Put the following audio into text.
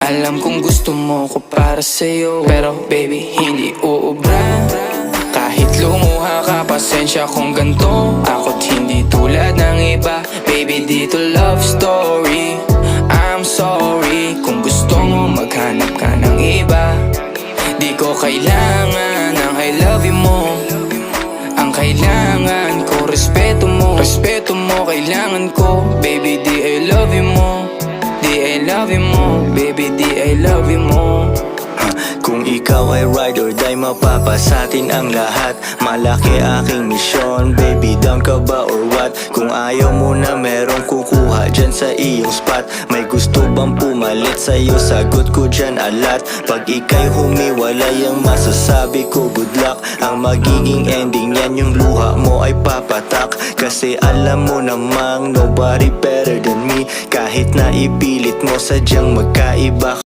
Alam kong gusto mo ko para sa'yo, pero baby hindi uubra. Kahit lumuha ka, pasensya kung ganto. Ako't hindi tulad ng iba. Baby dito love story. I'm sorry kung gusto mo maghanap ka ng iba. Di ko kailangan ng I love you mo. Ang kailangan ko respeto mo. Respeto mo kailangan ko. Baby di I love you mo. Di I love you mo. Baby di I love you mo. Kung ikaw ay ride or die, mapapasatin ang lahat. Malaki aking misyon, baby down ka ba or what? Kung ayaw mo na merong kukuha dyan sa iyong spot. May gusto bang pumalit sa'yo? Sagot ko dyan alat. Pag ika'y humiwalay, ang masasabi ko good luck. Ang magiging ending yan, yung luha mo ay papatak. Kasi alam mo namang nobody better than me. Kahit na ipilit mo, sadyang magkaiba.